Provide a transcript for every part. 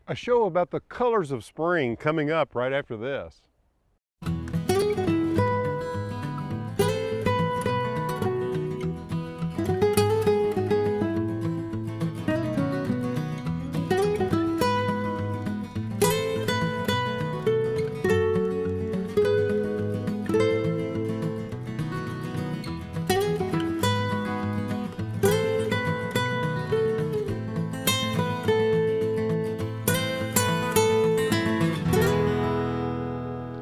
A show about the colors of spring coming up right after this.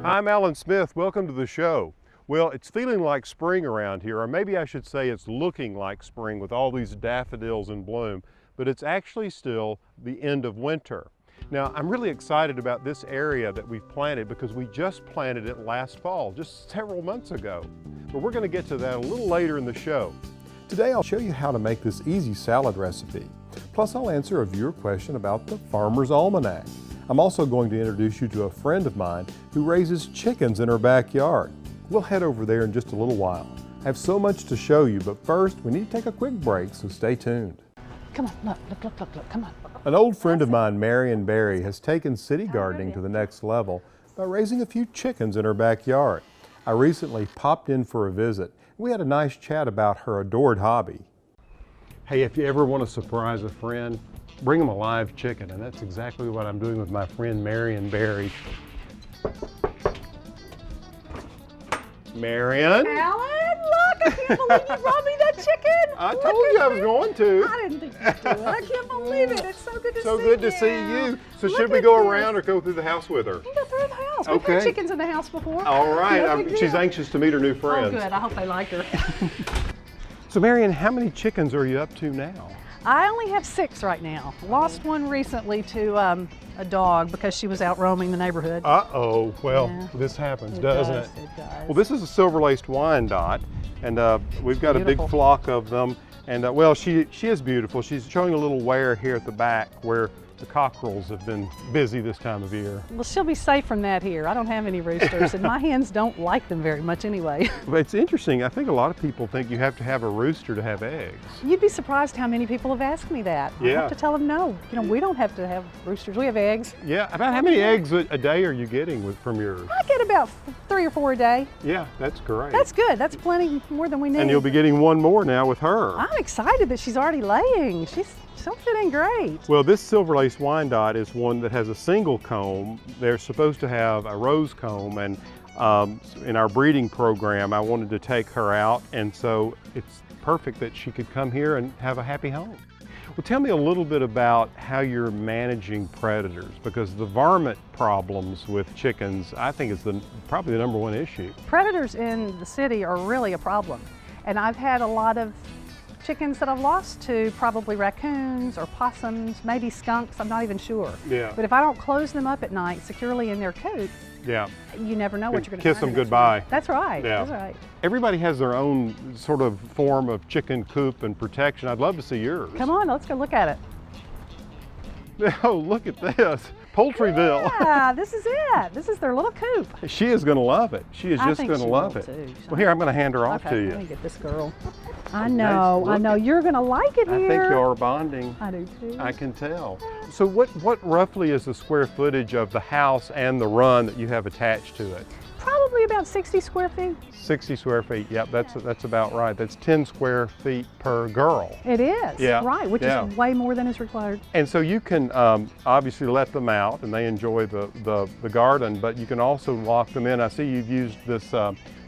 I'm Alan Smith. Welcome to the show. Well, it's feeling like spring around here, or maybe I should say it's looking like spring with all these daffodils in bloom, but it's actually still the end of winter. Now, I'm really excited about this area that we've planted because we just planted it last fall, just several months ago. But we're going to get to that a little later in the show. Today, I'll show you how to make this easy salad recipe. Plus, I'll answer a viewer question about the Farmer's Almanac. I'm also going to introduce you to a friend of mine who raises chickens in her backyard. We'll head over there in just a little while. I have so much to show you, but first we need to take a quick break, so stay tuned. Come on, look, come on. An old friend of mine, Marion Berry, has taken city gardening to the next level by raising a few chickens in her backyard. I recently popped in for a visit. We had a nice chat about her adored hobby. Hey, if you ever want to surprise a friend, bring them a live chicken, and that's exactly what I'm doing with my friend Marion Berry. Marion? Alan, look, I can't believe you brought me that chicken. I told you I was going to. I didn't think you'd do it. I can't believe it. It's so good to see you. So good to see you. So should we go around or go through the house with her? You go through the house. Okay. We've had chickens in the house before. All right. No big She's deal. anxious to meet her new friends. Oh, good. I hope they like her. So Marion, how many chickens are you up to now? I only have 6 right now. Lost one recently to a dog because she was out roaming the neighborhood. Uh-oh. Well, Yeah. this happens, doesn't it? It does. Well, this is a silver-laced Wyandotte, and we've got a big Beautiful. flock of them. And well, she is beautiful. She's showing a little wear here at the back where the cockerels have been busy this time of year. Well, she'll be safe from that here. I don't have any roosters, and my hens don't like them very much anyway. But it's interesting. I think a lot of people think you have to have a rooster to have eggs. You'd be surprised how many people have asked me that. I Yeah. have to tell them no. You know, we don't have to have roosters. We have eggs. Yeah. About how many eggs a day are you getting from yours? I get about 3 or 4 a day. Yeah, that's great. That's good. That's plenty more than we need. And you'll be getting one more now with her. I'm excited that she's already laying. She's fit in great. Well, this silver-laced Wyandotte is one that has a single comb. They're supposed to have a rose comb, and in our breeding program, I wanted to take her out, and so it's perfect that she could come here and have a happy home. Well, tell me a little bit about how you're managing predators, because the varmint problems with chickens, I think, is probably the #1 issue. Predators in the city are really a problem, and I've had a lot of chickens that I've lost to probably raccoons or possums, maybe skunks, I'm not even sure. Yeah. But if I don't close them up at night securely in their coop, Yeah. you never know what you're going to Kiss find them in that goodbye. tree. That's right. Yeah. That's right. Everybody has their own sort of form of chicken coop and protection. I'd love to see yours. Come on, let's go look at it. Oh, look at this. Poultryville. Yeah, this is it. This is their little coop. She is going to love it. She is I just think going to she love will, it. too. Well, here, I'm going to hand her off Okay, to let me you. get this girl. I know. looking. You're going to like it I here. think you are bonding. I do too. I can tell. So what roughly is the square footage of the house and the run that you have attached to it? Probably about 60 square feet. 60 square feet. Yep, that's about right. That's 10 square feet per girl. It is. Yeah, Right, which yeah. is way more than is required. And so you can obviously let them out and they enjoy the garden, but you can also lock them in. I see you've used this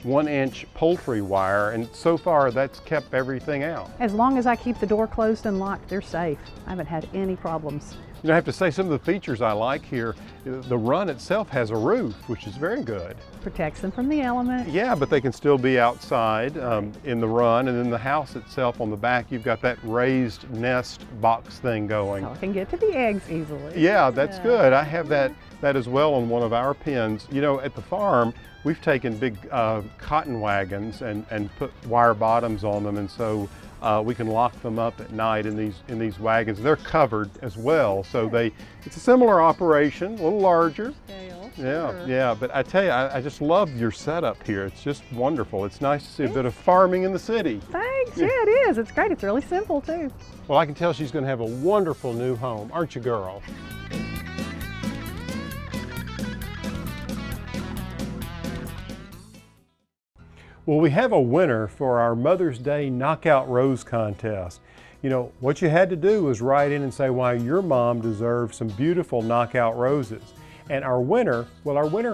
1-inch poultry wire, and so far that's kept everything out. As long as I keep the door closed and locked, they're safe. I haven't had any problems. You know, I have to say some of the features I like here, the run itself has a roof, which is very good. Protects them from the elements. Yeah, but they can still be outside in the run, and then the house itself on the back, you've got that raised nest box thing going. So I can get to the eggs easily. Yeah, that's good. I have that as well on one of our pens. You know, at the farm, we've taken big cotton wagons and put wire bottoms on them, and so we can lock them up at night in these wagons. They're covered as well, so it's a similar operation, a little larger. Scale, Yeah, sure. yeah, but I tell you, I just love your setup here. It's just wonderful. It's nice to see a bit of farming in the city. Thanks. Yeah, it is. It's great. It's really simple too. Well, I can tell she's going to have a wonderful new home, aren't you, girl? Well, we have a winner for our Mother's Day Knockout Rose contest. You know, what you had to do was write in and say why your mom deserves some beautiful knockout roses. And our winner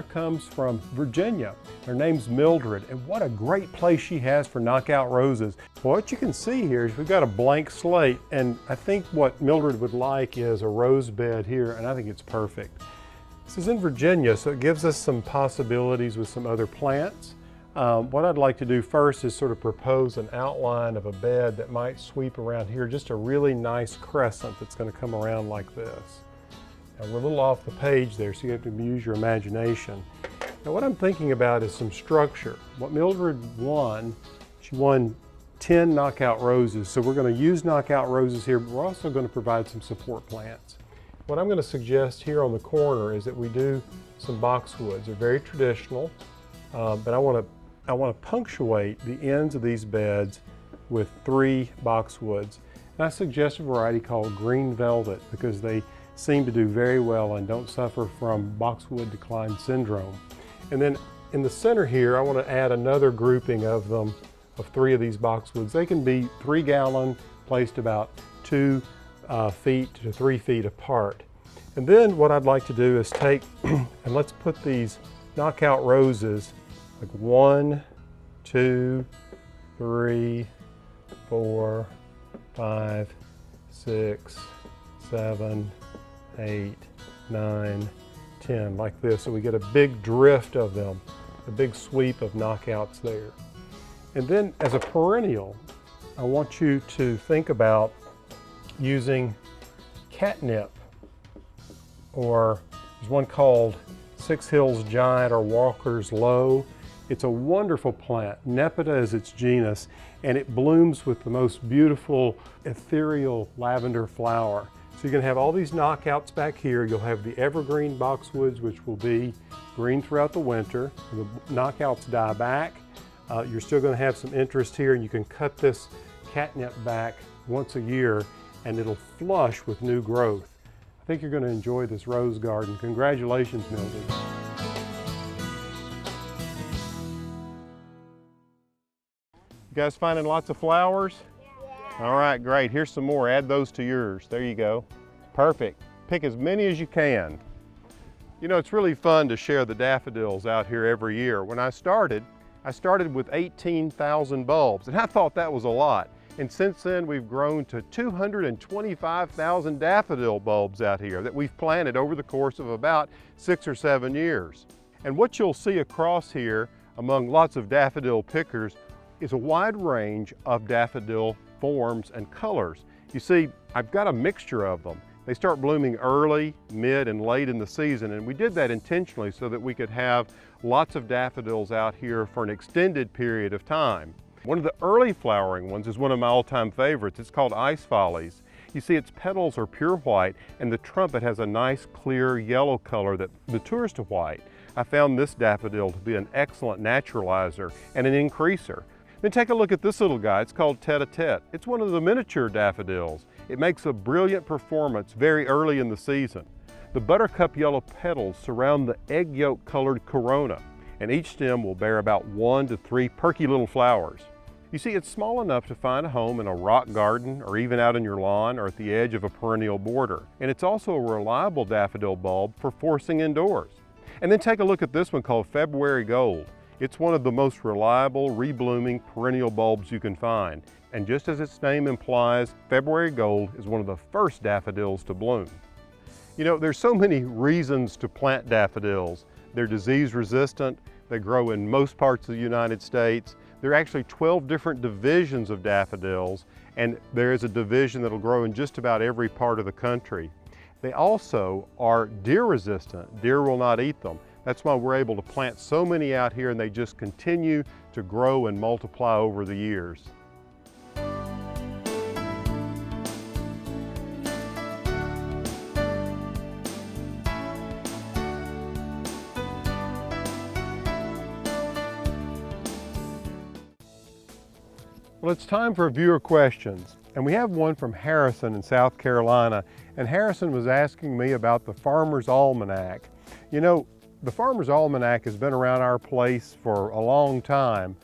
comes from Virginia. Her name's Mildred, and what a great place she has for knockout roses. Well, what you can see here is we've got a blank slate, and I think what Mildred would like is a rose bed here, and I think it's perfect. This is in Virginia, so it gives us some possibilities with some other plants. What I'd like to do first is sort of propose an outline of a bed that might sweep around here, just a really nice crescent that's going to come around like this. Now we're a little off the page there, so you have to use your imagination. Now what I'm thinking about is some structure. What Mildred won, she won 10 knockout roses, so we're going to use knockout roses here, but we're also going to provide some support plants. What I'm going to suggest here on the corner is that we do some boxwoods. They're very traditional, but I want to punctuate the ends of these beds with 3 boxwoods. And I suggest a variety called green velvet because they seem to do very well and don't suffer from boxwood decline syndrome. And then in the center here, I want to add another grouping of them, of 3 of these boxwoods. They can be 3 gallon, placed about 2 feet to 3 feet apart. And then what I'd like to do is take, and let's put these knockout roses like 1, 2, 3, 4, 5, 6, 7, 8, 9, 10, like this. So we get a big drift of them, a big sweep of knockouts there. And then as a perennial, I want you to think about using catnip, or there's one called Six Hills Giant or Walker's Low. It's a wonderful plant. Nepeta is its genus, and it blooms with the most beautiful ethereal lavender flower. So you're going to have all these knockouts back here. You'll have the evergreen boxwoods, which will be green throughout the winter. When the knockouts die back, you're still going to have some interest here, and you can cut this catnip back once a year, and it'll flush with new growth. I think you're going to enjoy this rose garden. Congratulations, Mildred. You guys finding lots of flowers? Yeah. All right, great. Here's some more. Add those to yours. There you go. Perfect. Pick as many as you can. You know, it's really fun to share the daffodils out here every year. When I started with 18,000 bulbs, and I thought that was a lot. And since then, we've grown to 225,000 daffodil bulbs out here that we've planted over the course of about 6 or 7 years. And what you'll see across here, among lots of daffodil pickers, is a wide range of daffodil forms and colors. You see, I've got a mixture of them. They start blooming early, mid, and late in the season, and we did that intentionally so that we could have lots of daffodils out here for an extended period of time. One of the early flowering ones is one of my all-time favorites. It's called Ice Follies. You see, its petals are pure white, and the trumpet has a nice clear yellow color that matures to white. I found this daffodil to be an excellent naturalizer and an increaser. Then take a look at this little guy. It's called Tete-a-Tete. It's one of the miniature daffodils. It makes a brilliant performance very early in the season. The buttercup yellow petals surround the egg yolk colored corona, and each stem will bear about 1 to 3 perky little flowers. You see, it's small enough to find a home in a rock garden or even out in your lawn or at the edge of a perennial border. And it's also a reliable daffodil bulb for forcing indoors. And then take a look at this one called February Gold. It's one of the most reliable, reblooming perennial bulbs you can find. And just as its name implies, February Gold is one of the first daffodils to bloom. You know, there's so many reasons to plant daffodils. They're disease resistant, they grow in most parts of the United States. There are actually 12 different divisions of daffodils, and there is a division that'll grow in just about every part of the country. They also are deer resistant. Deer will not eat them. That's why we're able to plant so many out here, and they just continue to grow and multiply over the years. Well, it's time for viewer questions, and we have one from Harrison in South Carolina, and Harrison was asking me about the Farmer's Almanac. You know, the Farmer's Almanac has been around our place for a long time,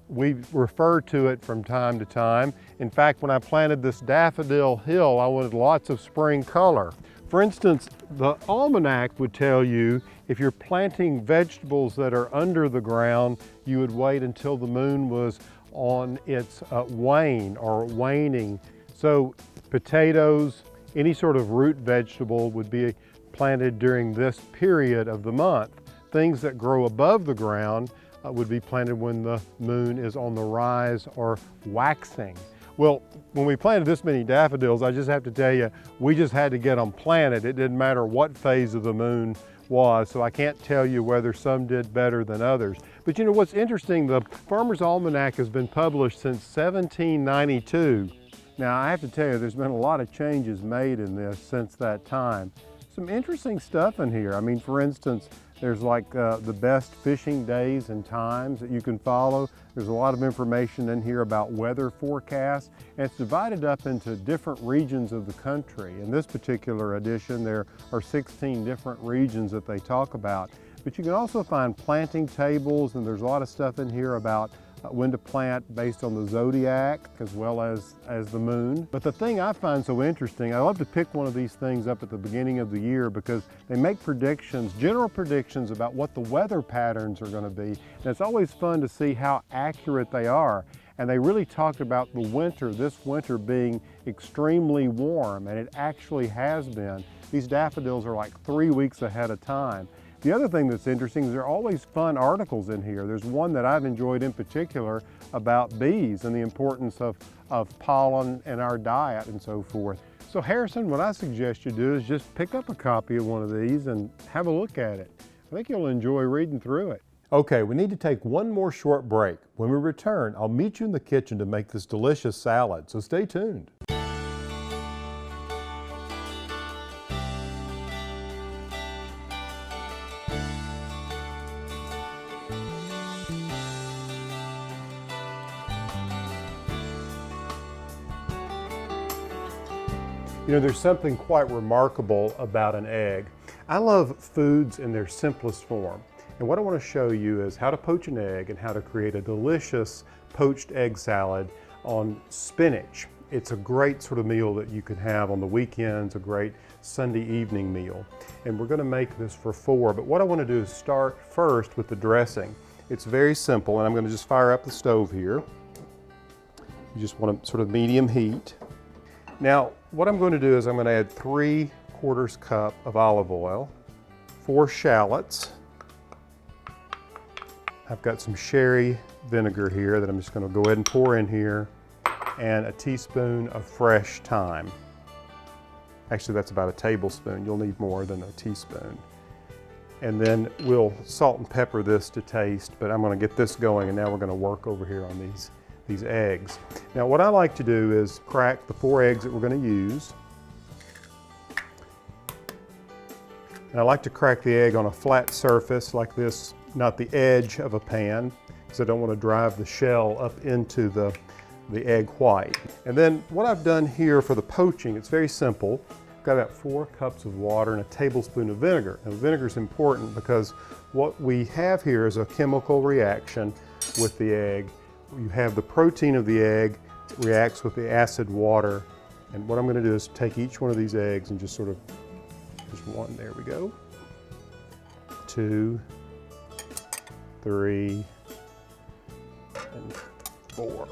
We refer to it from time to time. In fact, when I planted this Daffodil hill, I wanted lots of spring color. For instance, the Almanac would tell you if you're planting vegetables that are under the ground, you would wait until the moon was on its wane or waning. So potatoes, any sort of root vegetable would be planted during this period of the month. Things that grow above the ground would be planted when the moon is on the rise or waxing. Well, when we planted this many daffodils, I just have to tell you, we just had to get them planted. It didn't matter what phase of the moon was, so I can't tell you whether some did better than others. But you know what's interesting, the Farmer's Almanac has been published since 1792. Now I have to tell you, there's been a lot of changes made in this since that time. Some interesting stuff in here. I mean, for instance, there's like the best fishing days and times that you can follow. There's a lot of information in here about weather forecasts, and it's divided up into different regions of the country. In this particular edition, there are 16 different regions that they talk about. But you can also find planting tables, and there's a lot of stuff in here about when to plant based on the zodiac as well as the moon. But the thing I find so interesting, I love to pick one of these things up at the beginning of the year because they make predictions, general predictions about what the weather patterns are going to be. And it's always fun to see how accurate they are. And they really talked about the winter, this winter being extremely warm, and it actually has been. These daffodils are like 3 weeks ahead of time. The other thing that's interesting is there are always fun articles in here. There's one that I've enjoyed in particular about bees and the importance of pollen in our diet and so forth. So Harrison, what I suggest you do is just pick up a copy of one of these and have a look at it. I think you'll enjoy reading through it. Okay, we need to take one more short break. When we return, I'll meet you in the kitchen to make this delicious salad, so stay tuned. You know, there's something quite remarkable about an egg. I love foods in their simplest form. And what I want to show you is how to poach an egg and how to create a delicious poached egg salad on spinach. It's a great sort of meal that you can have on the weekends, a great Sunday evening meal. And we're going to make this for 4, but what I want to do is start first with the dressing. It's very simple, and I'm going to just fire up the stove here. You just want a sort of medium heat. Now, what I'm going to do is I'm going to add 3/4 cup of olive oil, 4 shallots. I've got some sherry vinegar here that I'm just going to go ahead and pour in here, and a teaspoon of fresh thyme. Actually, that's about a tablespoon. You'll need more than a teaspoon. And then we'll salt and pepper this to taste, but I'm going to get this going, and now we're going to work over here on these eggs. Now what I like to do is crack the 4 eggs that we're going to use. And I like to crack the egg on a flat surface like this, not the edge of a pan, because I don't want to drive the shell up into the egg white. And then what I've done here for the poaching, it's very simple. I've got about 4 cups of water and a tablespoon of vinegar. And vinegar is important because what we have here is a chemical reaction with the egg. You have the protein of the egg reacts with the acid water, and what I'm going to do is take each one of these eggs and just sort of, just 1, there we go, 2, 3, and 4.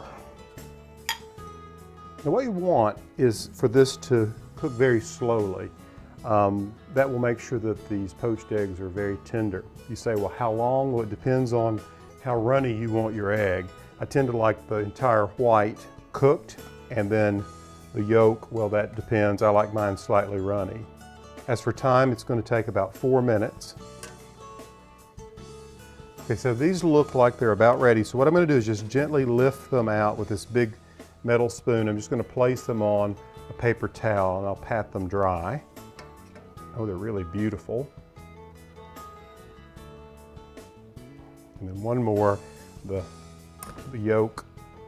Now what you want is for this to cook very slowly. That will make sure that these poached eggs are very tender. You say, well, how long? Well, it depends on how runny you want your egg. I tend to like the entire white cooked, and then the yolk, well, that depends. I like mine slightly runny. As for time, it's going to take about 4 minutes. Okay, so these look like they're about ready. So what I'm going to do is just gently lift them out with this big metal spoon. I'm just going to place them on a paper towel, and I'll pat them dry. Oh, they're really beautiful. And then one more, the yolk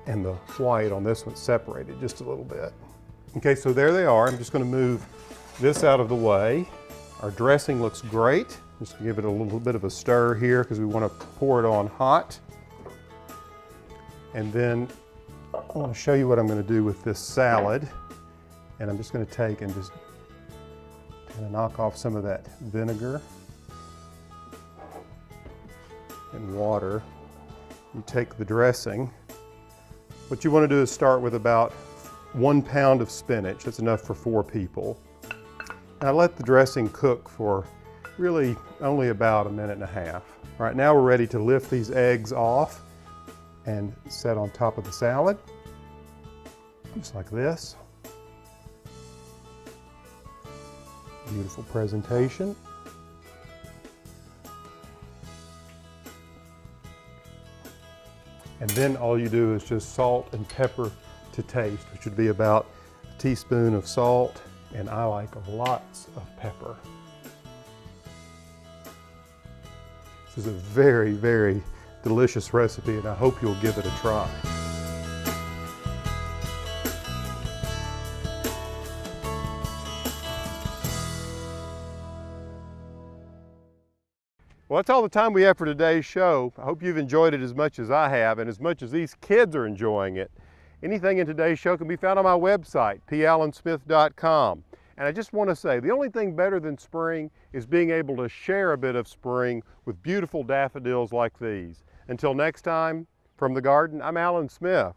and the white on this one separated just a little bit. Okay, so there they are. I'm just going to move this out of the way. Our dressing looks great. Just give it a little bit of a stir here because we want to pour it on hot. And then I want to show you what I'm going to do with this salad. And I'm just going to take and just kind of knock off some of that vinegar and water. You take the dressing. What you want to do is start with about 1 pound of spinach. That's enough for 4 people. Now let the dressing cook for really only about 1.5 minutes. All right, now we're ready to lift these eggs off and set on top of the salad, just like this. Beautiful presentation. And then all you do is just salt and pepper to taste, which would be about a teaspoon of salt, and I like lots of pepper. This is a very, very delicious recipe, and I hope you'll give it a try. Well, that's all the time we have for today's show. I hope you've enjoyed it as much as I have, and as much as these kids are enjoying it. Anything in today's show can be found on my website, pallensmith.com. And I just want to say, the only thing better than spring is being able to share a bit of spring with beautiful daffodils like these. Until next time, from the garden, I'm Alan Smith.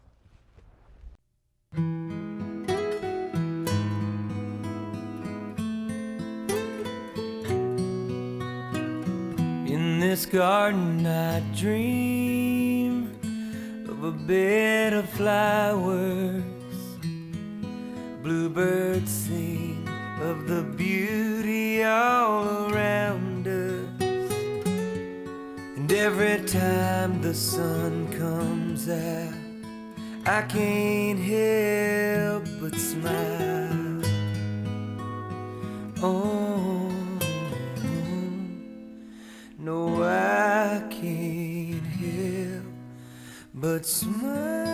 In this garden I dream of a bed of flowers. Bluebirds sing of the beauty all around us. And every time the sun comes out, I can't help but smile. Oh, no, I can't help but smile.